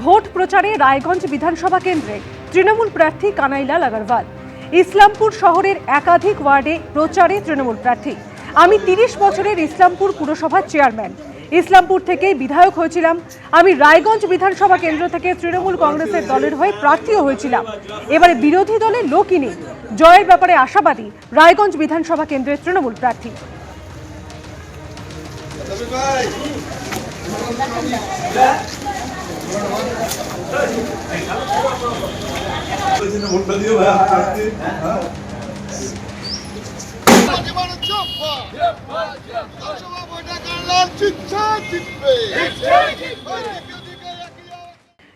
Vote প্রচারে রায়গঞ্জ বিধানসভা কেন্দ্রে তৃণমূল প্রার্থী কানাইলাল আগরওয়াল। ইসলামপুর শহরের একাধিক ওয়ার্ডে প্রচারে তৃণমূল প্রার্থী। আমি 30 বছরের ইসলামপুর পুরসভার চেয়ারম্যান। ইসলামপুর থেকেই বিধায়ক হয়েছিলাম। আমি রায়গঞ্জ বিধানসভা কেন্দ্র থেকে তৃণমূল কংগ্রেসের দলের হয়ে প্রার্থীও হয়েছিলাম। এবারে বিরোধী দলের লোকই নেই। জয়ের ব্যাপারে আশাবাদী রায়গঞ্জ বিধানসভা কেন্দ্রের তৃণমূল প্রার্থী।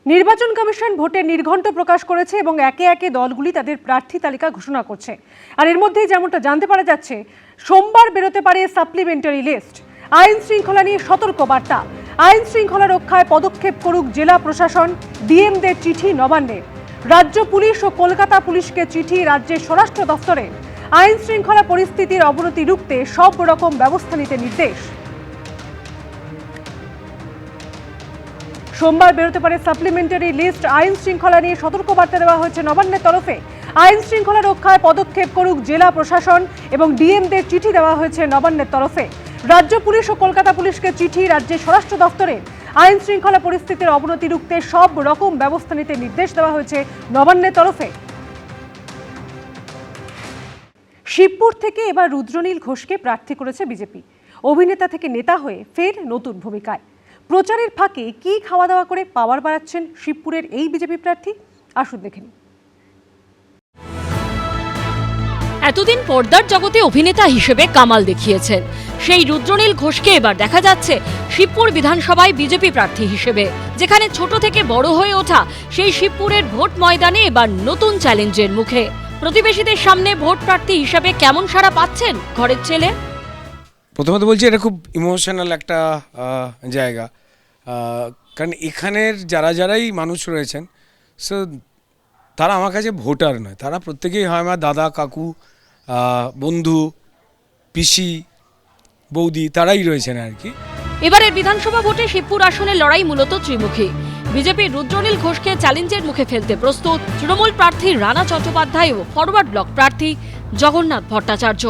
নির্বাচন কমিশন ভোটের নির্ঘণ্ট প্রকাশ করেছে এবং একে একে দলগুলি তাদের প্রার্থী তালিকা ঘোষণা করছে। আর এর মধ্যেই যেমনটা জানতে পারা যাচ্ছে, সোমবার বেরোতে পারে সাপ্লিমেন্টারি লিস্ট। আইন শৃঙ্খলা নিয়ে সতর্ক বার্তা। আইন শৃঙ্খলা রক্ষায় পদক্ষেপ করুক জেলা প্রশাসন, ডিএমদের চিঠি নবান্নের। রাজ্য পুলিশ ও কলকাতা পুলিশকে চিঠি রাজ্যের স্বরাষ্ট্র দফতরে। আইন শৃঙ্খলা পরিস্থিতির অবনতি রুখতে সব রকম ব্যবস্থা নিতে নির্দেশ। সোমবার বেরোতে পারে সাপ্লিমেন্টারি লিস্ট। আইন শৃঙ্খলা নিয়ে সতর্কবার্তা দেওয়া হয়েছে নবান্নের তরফে। আইন শৃঙ্খলা রক্ষায় পদক্ষেপ করুক জেলা প্রশাসন এবং ডিএমদের চিঠি দেওয়া হয়েছে নবান্নের তরফে। রাজ্য পুলিশ ও কলকাতা পুলিশকে চিঠি রাজ্যের স্বরাষ্ট্র দফতরে। আইন শৃঙ্খলা পরিস্থিতির অবনতি রুখতে সব রকম ব্যবস্থা নিতে নির্দেশ দেওয়া হয়েছে নবান্নের তরফে। শিবপুর থেকে এবার রুদ্রনীল ঘোষকে প্রার্থী করেছে বিজেপি। অভিনেতা থেকে নেতা হয়ে ফের নতুন ভূমিকায়। প্রচারের ফাঁকে কি খাওয়া দাওয়া করে পাওয়ার বাড়াচ্ছেন শিবপুরের এই বিজেপি প্রার্থী, আসুন দেখে নিন। এতদিন পর্দার জগতে অভিনেতা হিসেবে কামাল দেখিয়েছেন সেই রুদ্রনীল ঘোষকে এবার দেখা যাচ্ছে শিবপুর বিধানসভায় বিজেপি প্রার্থী হিসেবে। যেখানে ছোট থেকে বড় হয়ে ওঠা সেই শিবপুরের ভোট ময়দানে এবার নতুন চ্যালেঞ্জের মুখে। প্রতিবেশীদের সামনে ভোট প্রার্থী হিসেবে কেমন সাড়া পাচ্ছেন ঘরের ছেলে? প্রথমত বলছি, এটা খুব ইমোশনাল একটা জায়গা, কারণ এখানের যারাই মানুষ রয়েছেন, সো তারা আমার কাছে ভোটার নয়, তারা প্রত্যেকেই হয় আমার দাদা, কাকু, বন্ধু, পিসি, বৌদি, তারাই রয়েছেন আর কি। এবারের বিধানসভা ভোটে শিবপুর আসনের লড়াই মূলত ত্রিমুখী। বিজেপির রুদ্রনীল ঘোষকে চ্যালেঞ্জের মুখে ফেলতে প্রস্তুত তৃণমূল প্রার্থী রানা চট্টোপাধ্যায় ও ফরওয়ার্ড ব্লক প্রার্থী জগন্নাথ ভট্টাচার্য।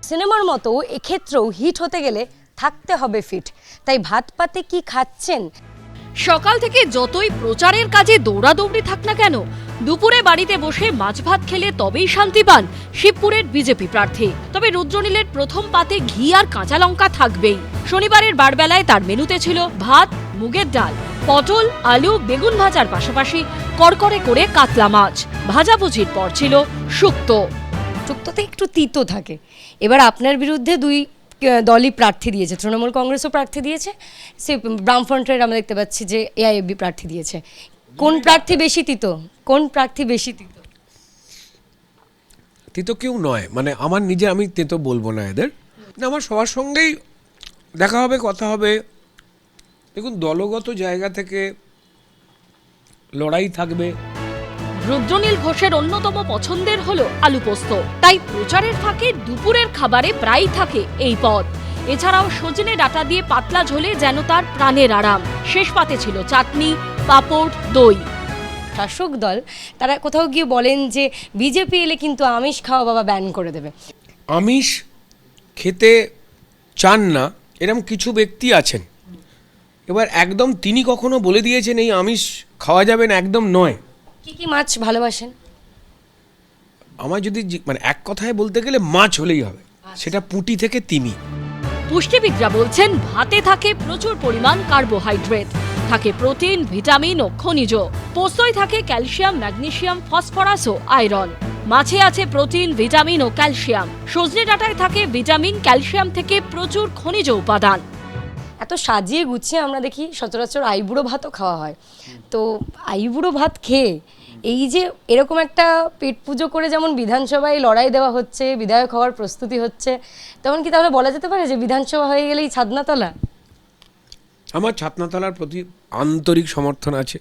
সিনেমার মতো এক্ষেত্রেও হিট হতে গেলে থাকতে হবে ফিট। তাই ভাত পাতে কি খাচ্ছেন? সকাল থেকে যতই প্রচারের কাজে দৌড়াদৌড়ি থাক না কেন, দুপুরে বাড়িতে বসে মাছ ভাত খেলে তবেই শান্তি পান শিবপুরের বিজেপি প্রার্থী। তবে রুদ্রনীলের প্রথম পাতে ঘি আর কাঁচা লঙ্কা থাকবেই। শনিবারের বারবেলায় তার মেনুতে ছিল ভাত, মুগের ডাল, পটল, আলু, বেগুন ভাজার পাশাপাশি কড়কড়ে করে কাতলা মাছ। ভাজাভুজির পর ছিল শুক্তো। শুক্তোতে একটু তিতো থাকে। এবার আপনার বিরুদ্ধে দুই দলই প্রার্থী দিয়েছে, তৃণমূল কংগ্রেসও প্রার্থী দিয়েছে, সে বামফ্রন্টের আমরা দেখতে পাচ্ছি যে এআইএফবি প্রার্থী দিয়েছে। কোন প্রার্থী বেশি তিতো? কোন প্রার্থী বেশি তিতো? তেতো কেউ নয়, মানে আমার নিজে, আমি তেতো বলবো না এদের। আমার সবার সঙ্গেই দেখা হবে, কথা হবে। দেখুন, দলগত জায়গা থেকে লড়াই থাকবে। রুদ্রনীল ঘোষের অন্যতম পছন্দের হলো আলু পোস্ত। তাই প্রচারের ফাঁকে দুপুরের খাবারে প্রায়ই থাকে এই পদ। এছাড়াও সজনে ডাঁটা দিয়ে পাতলা ঝোলে যেন তার প্রাণের আরাম। শেষ পাতে ছিল চাটনি, পাঁপড়, দই। শাসক দল তারা কোথাও গিয়ে বলেন যে বিজেপি এলে কিন্তু আমিষ খাওয়া বাবা ব্যান করে দেবে। আমিষ খেতে চান না এরকম কিছু ব্যক্তি আছেন। এবার একদম তিনি কখনো বলে দিয়েছেন এই আমিষ খাওয়া যাবে না, একদম নয়। কি কি মাছ ভালোবাসেন? আমার যদি মানে এক কথায় বলতে গেলে মাছ হলেই হবে, সেটা পুঁটি থেকে তিমি। পুষ্টিবিদরা বলছেন ভাতে থাকে প্রচুর পরিমাণ কার্বোহাইড্রেট, থাকে প্রোটিন, ভিটামিন ও খনিজ। পোস্তয় থাকে ক্যালসিয়াম, ম্যাগনেসিয়াম, ফসফরাস ও আয়রন। মাছে আছে প্রোটিন, ভিটামিন ও ক্যালসিয়াম। সজনে ডাঁটায় থাকে ভিটামিন, ক্যালসিয়াম থেকে প্রচুর খনিজ উপাদান। এত সাজিয়ে গুছিয়ে আমরা দেখি সচরাচর আইবুড়ো ভাতও খাওয়া হয়। তো আইবুড়ো ভাত খেয়ে এই যে এরকম একটা পেট পুজো করে যেমন বিধানসভায় লড়াই দেওয়া হচ্ছে, বিধায়ক হওয়ার প্রস্তুতি হচ্ছে, তেমন কি তাহলে বলা যেতে পারে যে বিধানসভা হয়ে গেলেই ছাদনাতলা? আমার ছাদনাতলার প্রতি আন্তরিক সমর্থন আছে।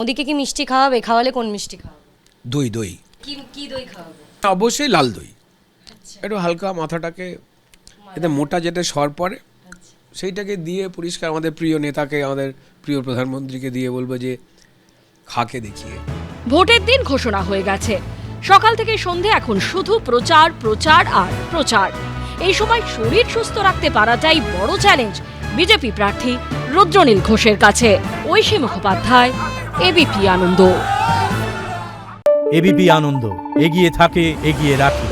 ওদিকে কি মিষ্টি খাওয়াবে? খাওয়ালে কোন মিষ্টি খাওয়াবে? দই। দই কি দই খাওয়াবে? অবশ্যই লাল দই। একটু হালকা মাথাটাকে এতে মোটা যেটা সর পড়ে সেইটাকে দিয়ে পরিষ্কার আমাদের প্রিয় নেতাকে, আমাদের প্রিয় প্রধানমন্ত্রীকে দিয়ে বলবো যে খাকে দেখিয়ে। ভোটের দিন ঘোষণা হয়ে গেছে, সকাল থেকে সন্ধে এখন শুধু প্রচার প্রচার আর প্রচার। এই সময় শরীর সুস্থ রাখতে পারাটাই বড় চ্যালেঞ্জ বিজেপি প্রার্থী রুদ্রনীল ঘোষের কাছে। ঐশী মুখোপাধ্যায়, এবিপি আনন্দ। এবিপি আনন্দ, এগিয়ে থাকে, এগিয়ে রাখে।